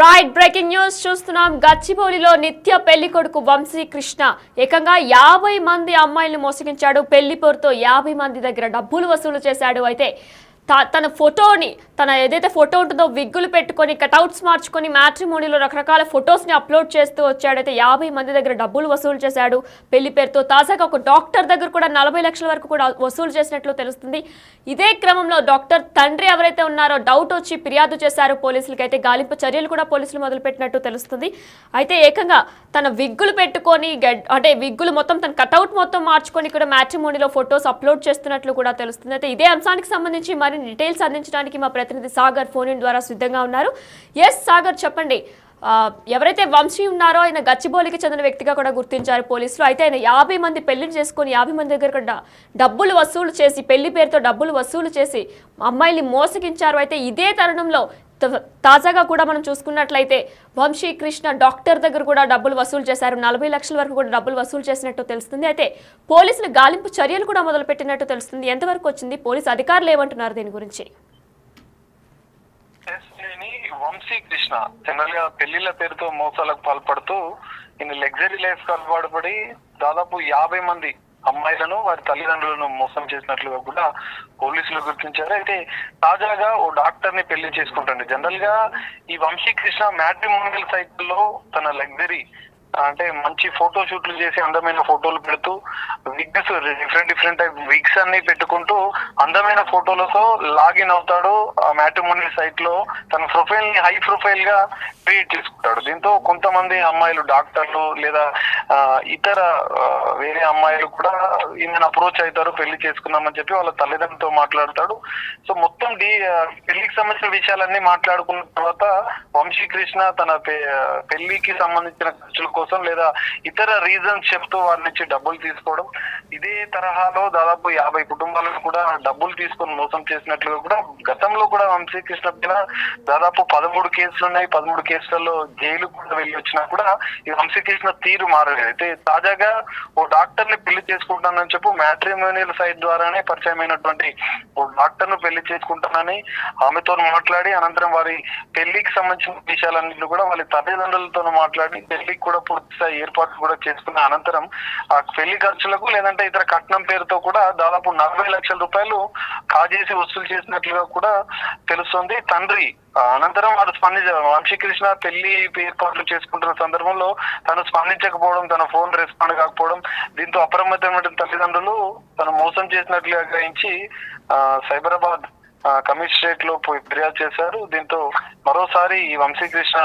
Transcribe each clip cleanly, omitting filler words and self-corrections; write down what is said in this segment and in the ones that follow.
Right breaking news చూస్తున్నాం. గచ్చిబౌలిలో నిత్య పెళ్లి కొడుకు వంశీ కృష్ణ ఏకంగా 50 మంది అమ్మాయిలను మోసగించాడు. పెళ్లి పేరుతో 50 మంది దగ్గర డబ్బులు వసూలు చేశాడు. అయితే తన ఫోటోని ఏదైతే ఫోటో ఉంటుందో విగ్గులు పెట్టుకొని కటౌట్స్ మార్చుకొని మ్యాట్రిమోనీలో రకరకాల ఫొటోస్ని అప్లోడ్ చేస్తూ వచ్చాడైతే 50 మంది దగ్గర డబ్బులు వసూలు చేశాడు పెళ్లి పేరుతో. తాజాగా ఒక డాక్టర్ దగ్గర కూడా 40 లక్షల వరకు కూడా వసూలు చేసినట్లు తెలుస్తుంది. ఇదే క్రమంలో డాక్టర్ తండ్రి ఎవరైతే ఉన్నారో డౌట్ వచ్చి ఫిర్యాదు చేశారు పోలీసులకి. అయితే గాలింపు చర్యలు కూడా పోలీసులు మొదలుపెట్టినట్టు తెలుస్తుంది. అయితే ఏకంగా తన విగ్గులు పెట్టుకొని అంటే విగ్గులు మొత్తం తన కటౌట్ మొత్తం మార్చుకొని కూడా మ్యాట్రిమోనీలో ఫొటోస్ అప్లోడ్ చేస్తున్నట్లు కూడా తెలుస్తుంది. అయితే ఇదే అంశానికి సంబంధించి మరిన్ని డీటెయిల్స్ అందించడానికి మా ప్రతినిధి సాగర్ ఫోన్ ఇన్ ద్వారా సిద్ధంగా ఉన్నారు. ఎస్ సాగర్, చెప్పండి. ఎవరైతే వంశీ ఉన్నారో ఆయన గచ్చిబౌలికి చెందిన వ్యక్తిగా కూడా గుర్తించారు పోలీసులు. అయితే ఆయన 50 మంది పెళ్లిని చేసుకొని 50 మంది దగ్గర కూడా డబ్బులు వసూలు చేసి పెళ్లి పేరుతో డబ్బులు వసూలు చేసి అమ్మాయిల్ని మోసగించారు. అయితే ఇదే తరుణంలో తాజాగా కూడా మనం చూసుకున్నట్లయితే వంశీ కృష్ణ డాక్టర్ దగ్గర కూడా డబ్బులు వసూలు చేశారు. 40 లక్షల వరకు కూడా డబ్బులు వసూలు చేసినట్టు తెలుస్తుంది. అయితే పోలీసులు గాలింపు చర్యలు కూడా మొదలుపెట్టినట్టు తెలుస్తుంది. ఎంతవరకు వచ్చింది? పోలీసు అధికారులు ఏమంటున్నారు దీని గురించి? వంశీ కృష్ణ జనరల్ గా పెళ్లిళ్ల పేరుతో మోసాలకు పాల్పడుతూ ఈయన లగ్జరీ లైఫ్ కు అలవాటు పడి దాదాపు 50 మంది అమ్మాయిలను వారి తల్లిదండ్రులను మోసం చేసినట్లుగా కూడా పోలీసులు గుర్తించారు. అయితే తాజాగా ఓ డాక్టర్ ని పెళ్లి చేసుకుంటుంది. జనరల్ గా ఈ వంశీ కృష్ణ మ్యాట్రిమోనియల్ సైట్లో తన లగ్జరీ అంటే మంచి ఫోటో షూట్లు చేసి అందమైన ఫోటోలు పెడుతూ విగ్స్ డిఫరెంట్ టైప్ విగ్స్ అన్ని పెట్టుకుంటూ అందమైన ఫోటోలతో లాగిన్ అవుతాడు. ఆ మ్యాట్రిమోనియల్ సైట్ లో తన ప్రొఫైల్ ని హై ప్రొఫైల్ గా క్రియేట్ చేసుకుంటాడు. దీంతో కొంతమంది అమ్మాయిలు డాక్టర్లు లేదా ఇతర వేరే అమ్మాయిలు కూడా ఈయన అప్రోచ్ అవుతారు, పెళ్లి చేసుకున్నామని చెప్పి వాళ్ళ తల్లిదండ్రులతో మాట్లాడతాడు. సో మొత్తం పెళ్లికి సంబంధించిన విషయాలన్నీ మాట్లాడుకున్న తర్వాత వంశీ కృష్ణ తన పెళ్లికి సంబంధించిన ఖర్చుల కోసం లేదా ఇతర రీజన్స్ చెప్తూ వారి నుంచి డబ్బులు తీసుకోవడం, ఇదే తరహాలో దాదాపు 50 కుటుంబాలను కూడా డబ్బులు తీసుకొని మోసం చేసినట్లుగా కూడా గతంలో కూడా వంశీ కృష్ణ పైన దాదాపు 13 కేసులు ఉన్నాయి. 13 కేసులలో జైలు కూడా వెళ్ళి వచ్చినా కూడా ఈ వంశీ కృష్ణ తీరు మారలేదు. అయితే తాజాగా ఓ డాక్టర్ ని పెళ్లి చేసుకుంటానని చెప్పు మ్యాట్రిమోనియల్ సైట్ ద్వారానే పరిచయమైనటువంటి ఓ డాక్టర్ ను పెళ్లి చేసుకుంటానని ఆమెతో మాట్లాడి అనంతరం వారి పెళ్లికి సంబంధించిన విషయాలన్నింటినీ కూడా వాళ్ళ తల్లిదండ్రులతో మాట్లాడి పెళ్లికి కూడా పూర్తిస్థాయి ఏర్పాట్లు కూడా చేసుకున్న అనంతరం ఆ పెళ్లి ఖర్చులకు లేదంటే ఇతర కట్నం పేరుతో కూడా దాదాపు 40 లక్షల రూపాయలు కాజేసి వసూలు చేసినట్లుగా కూడా తెలుస్తుంది. తండ్రి అనంతరం వారు వంశీ కృష్ణ పెళ్లి ఏర్పాట్లు చేసుకుంటున్న సందర్భంలో తను స్పందించకపోవడం, తన ఫోన్ రెస్పాండ్ కాకపోవడం, దీంతో అప్రమత్తమైన తల్లిదండ్రులు తను మోసం చేసినట్లుగా గ్రహించి సైబరాబాద్ కమిషనరేట్ లో ఫిర్యాదు చేశారు. దీంతో మరోసారి ఈ వంశీ కృష్ణ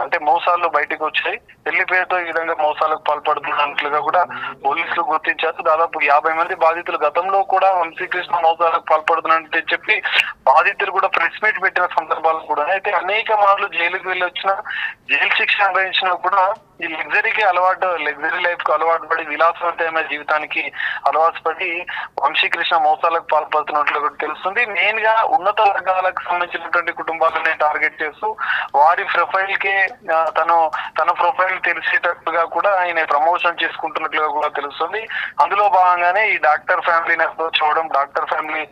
అంటే మోసాలు బయటకు వచ్చాయి. పెళ్లి పేరుతో ఈ విధంగా మోసాలకు పాల్పడుతున్నట్లుగా కూడా పోలీసులు గుర్తించారు. దాదాపు 50 మంది బాధితులు గతంలో కూడా వంశీ కృష్ణ మోసాలకు పాల్పడుతున్నట్టు చెప్పి బాధితులు కూడా ప్రెస్ మీట్ పెట్టిన సందర్భాలు కూడా. అయితే అనేక మార్లు జైలుకు వెళ్ళి వచ్చిన జైలు శిక్ష అనుభవించినా కూడా ఈ లగ్జరీ లైఫ్ కు అలవాటు పడి విలాసవంతమైన జీవితానికి అలవాటు పడి వంశీ కృష్ణ మోసాలకు పాల్పడుతున్నట్లు కూడా తెలుస్తుంది. మెయిన్ గా ఉన్నత వర్గాలకు సంబంధించినటువంటి కుటుంబాలని టార్గెట్ చేస్తూ వారి ప్రొఫైల్ కే తన ప్రొఫైల్ తెలిసేటట్టుగా కూడా ఆయన ప్రమోషన్ చేసుకుంటున్నట్లుగా కూడా తెలుస్తుంది. అందులో భాగంగానే ఈ డాక్టర్ ఫ్యామిలీని అప్రోచ్ అవ్వడం, డాక్టర్ ఫ్యామిలీ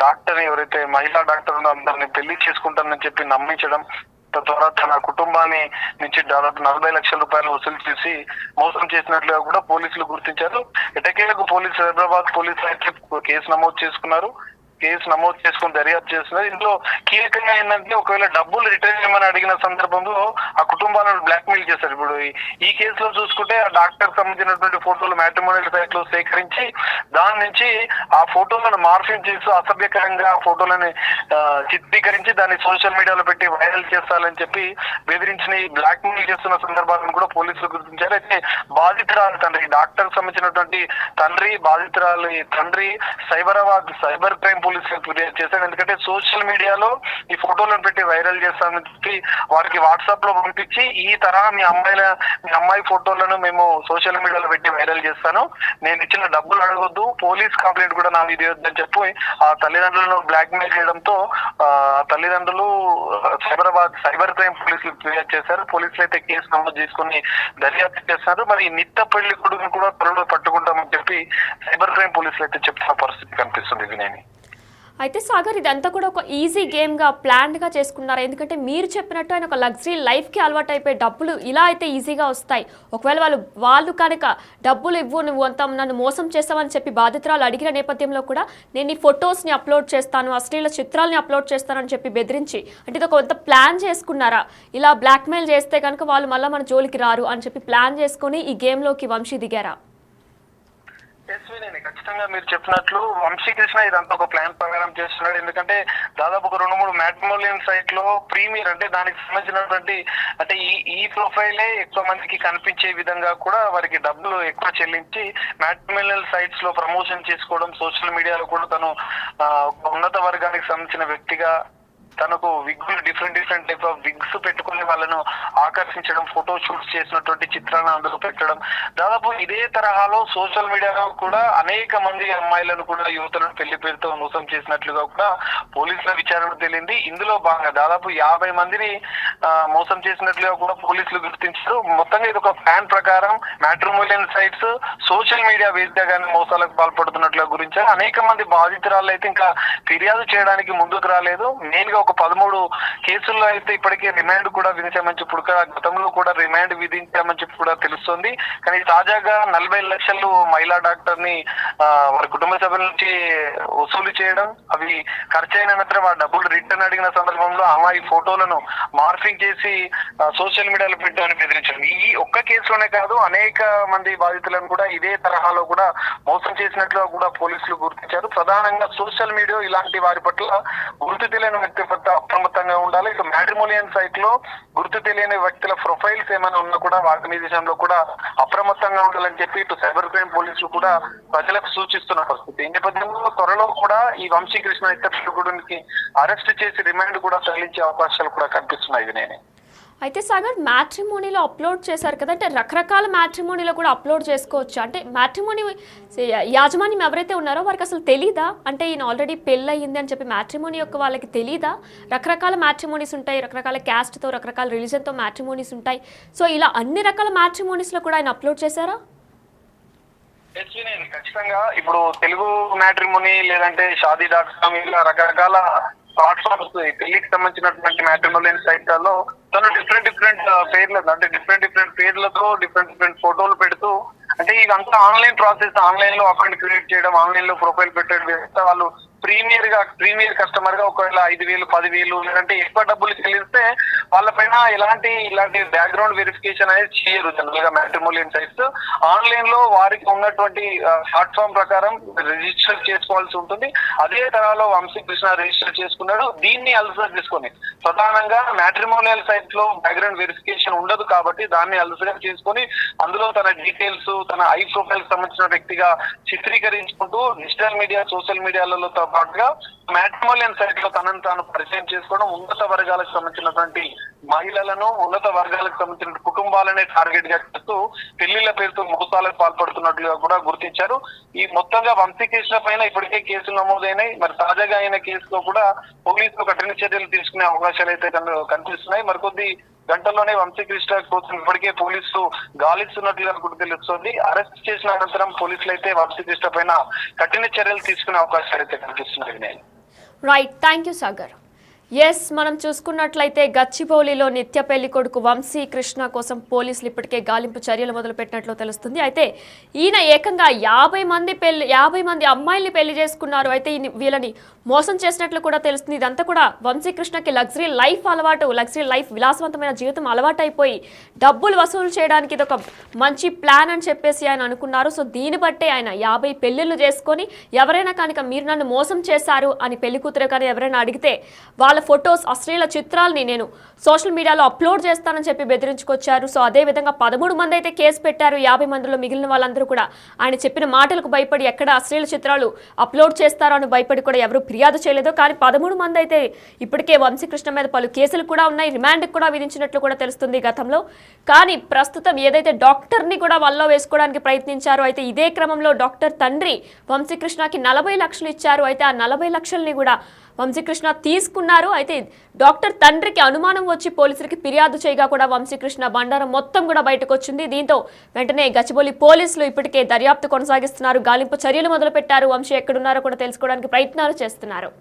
డాక్టర్ ఎవరైతే మహిళా డాక్టర్ ఉందో అందరినీ పెళ్లి చేసుకుంటానని చెప్పి నమ్మించడం, తద్వారా తన కుటుంబాన్ని నుంచి దాదాపు 40 లక్షల రూపాయలు వసూలు చేసి మోసం చేసినట్లుగా కూడా పోలీసులు గుర్తించారు. ఎటకేలకు హైదరాబాద్ పోలీసులు అయితే కేసు నమోదు చేసుకుని దర్యాప్తు చేస్తున్నారు. ఇందులో కీలకంగా ఏంటంటే ఒకవేళ డబ్బులు రిటర్న్ చేయమని అడిగిన సందర్భంలో ఆ కుటుంబాలను బ్లాక్మెయిల్ చేశారు. ఇప్పుడు ఈ కేసులో చూసుకుంటే ఆ డాక్టర్ సంబంధించినటువంటి ఫోటోలు మ్యాట్రిమోనియల్ సైట్ లో సేకరించి దాని నుంచి ఆ ఫోటోలను మార్ఫింగ్ చేస్తూ అసభ్యకరంగా ఆ ఫోటోలని చిత్రీకరించి దాన్ని సోషల్ మీడియాలో పెట్టి వైరల్ చేస్తారని చెప్పి బెదిరించి బ్లాక్మెయిల్ చేస్తున్న సందర్భాలను కూడా పోలీసులు గుర్తించారు. అయితే బాధితురాలు తండ్రి, డాక్టర్ సంబంధించినటువంటి బాధితురాలు తండ్రి సైబర్ క్రైమ్ పోలీసులకు ఫిర్యాదు చేశాడు. ఎందుకంటే సోషల్ మీడియాలో ఈ ఫోటోలను పెట్టి వైరల్ చేస్తామని చెప్పి వారికి వాట్సాప్ లో పంపించి ఈ తరహా మీ అమ్మాయి ఫోటోలను మేము సోషల్ మీడియాలో పెట్టి వైరల్ చేస్తాను, నేను ఇచ్చిన డబ్బులు అడగొద్దు, పోలీస్ కంప్లైంట్ కూడా నా ఇది వద్దని చెప్పి ఆ తల్లిదండ్రులను బ్లాక్ మెయిల్ చేయడంతో తల్లిదండ్రులు సైబర్ క్రైమ్ పోలీసులకు ఫిర్యాదు చేశారు. పోలీసులు అయితే కేసు నమోదు చేసుకుని దర్యాప్తు చేస్తున్నారు. మరి నిత్య పెళ్లి కొడుకును కూడా త్వరలో పట్టుకుంటామని చెప్పి సైబర్ క్రైమ్ పోలీసులు అయితే చెప్తున్న పరిస్థితి కనిపిస్తుంది. వినేని అయితే సాగర్ ఇదంతా కూడా ఒక ఈజీ గేమ్గా ప్లాన్డ్గా చేసుకున్నారు. ఎందుకంటే మీరు చెప్పినట్టు ఆయన ఒక లగ్జరీ లైఫ్కి అలవాటు అయిపోయి డబ్బులు ఇలా అయితే ఈజీగా వస్తాయి. ఒకవేళ వాళ్ళు కనుక డబ్బులు ఇవ్వు, నువ్వు అంతా నన్ను మోసం చేస్తావని చెప్పి బాధితురాలు అడిగిన నేపథ్యంలో కూడా నేను ఈ ఫొటోస్ని అప్లోడ్ చేస్తాను, అశ్లీల చిత్రాలని అప్లోడ్ చేస్తానని చెప్పి బెదిరించి, అంటే ఇది కొంత ప్లాన్ చేసుకున్నారా? ఇలా బ్లాక్మెయిల్ చేస్తే కనుక వాళ్ళు మళ్ళీ మన జోలికి రారు అని చెప్పి ప్లాన్ చేసుకుని ఈ గేమ్లోకి వంశీ దిగారా? ఖచ్చితంగా మీరు చెప్పినట్లు వంశీకృష్ణ ఇదంతా ఒక ప్లాన్ ప్రకారం చేస్తున్నాడు. ఎందుకంటే దాదాపు ఒక 2-3 మ్యాట్రిమోనియల్ సైట్ లో ప్రీమియర్ అంటే దానికి సంబంధించినటువంటి అంటే ఈ ప్రొఫైలే ఎక్కువ మందికి కనిపించే విధంగా కూడా వారికి డబ్బులు ఎక్కువ చెల్లించి మ్యాట్రిమోనియల్ సైట్స్ లో ప్రమోషన్ చేసుకోవడం, సోషల్ మీడియాలో కూడా తను ఉన్నత వర్గానికి సంబంధించిన వ్యక్తిగా తనకు విగ్గులు డిఫరెంట్ టైప్ ఆఫ్ విగ్స్ పెట్టుకుని వాళ్ళను ఆకర్షించడం, ఫోటో షూట్స్ చేసినటువంటి చిత్రాలను అందులో పెట్టడం, దాదాపు ఇదే తరహాలో సోషల్ మీడియాలో కూడా అనేక మంది అమ్మాయిలను కూడా యువతలను పెళ్లి పేరుతో మోసం చేసినట్లుగా కూడా పోలీసుల విచారణ తెలియంది. ఇందులో భాగంగా దాదాపు 50 మందిని మోసం చేసినట్లుగా కూడా పోలీసులు గుర్తించారు. మొత్తంగా ఇది ఒక ప్లాన్ ప్రకారం మ్యాట్రిమోనియల్ సైట్స్, సోషల్ మీడియా వేదికగానే మోసాలకు పాల్పడుతున్నట్లుగా గురించారు. అనేక మంది బాధితురాలు అయితే ఇంకా ఫిర్యాదు చేయడానికి ముందుకు రాలేదు. మెయిన్ గా ఒక 13 కేసుల్లో అయితే ఇప్పటికే రిమాండ్ కూడా విధించామని చెప్పి గతంలో కూడా రిమాండ్ విధించామని చెప్పి కూడా తెలుస్తుంది. కానీ తాజాగా 40 లక్షలు మహిళా డాక్టర్ ని వారి కుటుంబ సభ్యుల నుంచి వసూలు చేయడం, అవి ఖర్చు అయిన అనంతరం ఆ డబ్బులు రిటర్న్ అడిగిన సందర్భంలో అమ్మాయి ఫోటోలను మార్ఫింగ్ చేసి సోషల్ మీడియాలో పెట్టామని బెదిరించారు. ఈ ఒక్క కేసులోనే కాదు, అనేక మంది బాధితులను కూడా ఇదే తరహాలో కూడా మోసం చేసినట్లుగా కూడా పోలీసులు గుర్తించారు. ప్రధానంగా సోషల్ మీడియా ఇలాంటి వారి పట్ల గుర్తు తెలియని వ్యక్తి అప్రమత్తంగా ఉండాలి. ఇక మ్యాట్రిమోనియల్ సైట్ లో గుర్తు తెలియని వ్యక్తుల ప్రొఫైల్స్ ఏమైనా ఉన్నా కూడా వాటి విషయంలో కూడా అప్రమత్తంగా ఉండాలని చెప్పి ఇటు సైబర్ క్రైమ్ పోలీసులు కూడా ప్రజలకు సూచిస్తున్న పరిస్థితి. ఈ నేపథ్యంలో త్వరలో కూడా ఈ వంశీకృష్ణ ఇతరుడికి అరెస్ట్ చేసి రిమాండ్ కూడా తరలించే అవకాశాలు కూడా కనిపిస్తున్నాయి. నేనే అయితే సాగర్ మ్యాట్రిమోనీలో అప్లోడ్ చేశారు కదా, అంటే రకరకాల మ్యాట్రిమోనీలో కూడా అప్లోడ్ చేసుకోవచ్చు. అంటే మ్యాట్రిమోనీ యాజమాన్యం ఎవరైతే ఉన్నారో వారికి అసలు తెలీదా? అంటే ఈయన ఆల్రెడీ పెళ్ళి అయ్యింది అని చెప్పి మ్యాట్రిమోనీ యొక్క వాళ్ళకి తెలీదా? రకరకాల మ్యాట్రిమోనీస్ ఉంటాయి, రకరకాల క్యాస్ట్తో, రకరకాల రిలీజన్తో మ్యాట్రిమోనీస్ ఉంటాయి. సో ఇలా అన్ని రకాల మ్యాట్రిమోనీస్లో కూడా ఆయన అప్లోడ్ చేశారా? ఖచ్చితంగా ఇప్పుడు తెలుగు మ్యాట్రిమోనీ లేదంటే షాదీ.com ఇలా రకరకాల ప్లాట్ఫామ్స్ పెళ్లికి సంబంధించినటువంటి మ్యాట్రిమోనియల్ సైట్లలో తను డిఫరెంట్ పేర్లు అంటే డిఫరెంట్ పేర్లతో డిఫరెంట్ ఫోటోలు పెడుతూ, అంటే ఇదంతా ఆన్లైన్ ప్రాసెస్, ఆన్లైన్ లో అకౌంట్ క్రియేట్ చేయడం, ఆన్లైన్ లో ప్రొఫైల్ పెట్టడం చేస్తే వాళ్ళు ప్రీమియర్ కస్టమర్ గా ఒకవేళ 5,000, 10,000 లేదంటే ఎక్కువ డబ్బులు చెల్లిస్తే వాళ్ళపైన ఇలాంటి బ్యాక్గ్రౌండ్ వెరిఫికేషన్ అనేది చేయరు. జనరల్ గా మ్యాట్రిమోనియల్ సైట్స్ ఆన్లైన్ లో వారికి ఉన్నటువంటి ప్లాట్ఫామ్ ప్రకారం రిజిస్టర్ చేసుకోవాల్సి ఉంటుంది. అదే తరహాలో వంశీకృష్ణ రిజిస్టర్ చేసుకున్నాడు. దీన్ని అలసట చేసుకొని ప్రధానంగా మ్యాట్రిమోనియల్ సైట్ లో బ్యాక్గ్రౌండ్ వెరిఫికేషన్ ఉండదు కాబట్టి దాన్ని అలసట చేసుకొని అందులో తన డీటెయిల్స్, తన ఐ ప్రొఫైల్ సంబంధించిన వ్యక్తిగా చిత్రీకరించుకుంటూ డిజిటల్ మీడియా, సోషల్ మీడియాలలో పాటుగా మ్యాట్రిమోనియల్ సైట్ లో తనను తాను పరిచయం చేసుకోవడం, ఉన్నత వర్గాలకు సంబంధించినటువంటి మహిళలను, ఉన్నత వర్గాలకు సంబంధించిన కుటుంబాలనే టార్గెట్ గా చేస్తూ పెళ్లిళ్ల పేరుతో మోసాలకు పాల్పడుతున్నట్లుగా కూడా గుర్తించారు. ఈ మొత్తంగా వంశీకృష్ణ పైన ఇప్పటికే కేసులు నమోదైనాయి. మరి తాజాగా అయిన కేసులో కూడా పోలీసులు కఠిన చర్యలు తీసుకునే అవకాశాలు అయితే కనిపిస్తున్నాయి. మరికొద్ది గంటల్లోనే వంశీకృష్ణ కోసం ఇప్పటికే పోలీసులు గాలిస్తున్నట్లుగా కూడా తెలుస్తుంది. అరెస్ట్ చేసిన అనంతరం పోలీసులు అయితే వంశీకృష్ణ పైన కఠిన చర్యలు తీసుకునే అవకాశాలు అయితే కనిపిస్తున్నాయి. Right, thank you Sagar. Yes, మనం చూసుకున్నట్లయితే గచ్చిబౌలిలో నిత్య పెళ్లి కొడుకు వంశీ కృష్ణ కోసం పోలీసులు ఇప్పటికే గాలింపు చర్యలు మొదలుపెట్టినట్లు తెలుస్తుంది. అయితే ఈయన ఏకంగా 50 మంది అమ్మాయిల్ని పెళ్లి చేసుకున్నారు. అయితే వీళ్ళని మోసం చేసినట్లు కూడా తెలుస్తుంది. ఇదంతా కూడా వంశీ కృష్ణకి లగ్జరీ లైఫ్ విలాసవంతమైన జీవితం అలవాటు అయిపోయి డబ్బులు వసూలు చేయడానికి ఇది ఒక మంచి ప్లాన్ అని చెప్పేసి ఆయన అనుకున్నారు. సో దీన్ని బట్టే ఆయన 50 పెళ్లిళ్ళు చేసుకొని ఎవరైనా కనుక మీరు నన్ను మోసం చేశారు అని పెళ్లి కూతురు కానీ ఎవరైనా అడిగితే వాళ్ళ ఫొటోస్, అశ్లీల చిత్రాలని నేను సోషల్ మీడియాలో అప్లోడ్ చేస్తానని చెప్పి బెదిరించుకొచ్చారు. సో అదేవిధంగా 13 మంది అయితే కేసు పెట్టారు. 50 మందిలో మిగిలిన వాళ్ళందరూ కూడా ఆయన చెప్పిన మాటలకు భయపడి ఎక్కడ అశ్లీల చిత్రాలు అప్లోడ్ చేస్తారో అని భయపడి కూడా ఎవరు ఫిర్యాదు చేయలేదు. కానీ 13 మంది అయితే ఇప్పటికే వంశీకృష్ణ మీద పలు కేసులు కూడా ఉన్నాయి, రిమాండ్కి కూడా విధించినట్లు కూడా తెలుస్తుంది గతంలో. కానీ ప్రస్తుతం ఏదైతే డాక్టర్ని కూడా వల్ల వేసుకోవడానికి ప్రయత్నించారో, అయితే ఇదే క్రమంలో డాక్టర్ తండ్రి వంశీకృష్ణకి 40 లక్షలు ఇచ్చారు. అయితే ఆ 40 లక్షల్ని కూడా వంశీకృష్ణ తీసుకున్నారు. అయితే డాక్టర్ తండ్రికి అనుమానం వచ్చి పోలీసులకి ఫిర్యాదు చేయగా కూడా వంశీకృష్ణ బండారం మొత్తం కూడా బయటకు వచ్చింది. దీంతో వెంటనే గచ్చిబౌలి పోలీసులు ఇప్పటికే దర్యాప్తు కొనసాగిస్తున్నారు. గాలింపు చర్యలు మొదలుపెట్టారు. వంశీ ఎక్కడున్నారో కూడా తెలుసుకోవడానికి ప్రయత్నాలు చేస్తున్నారు.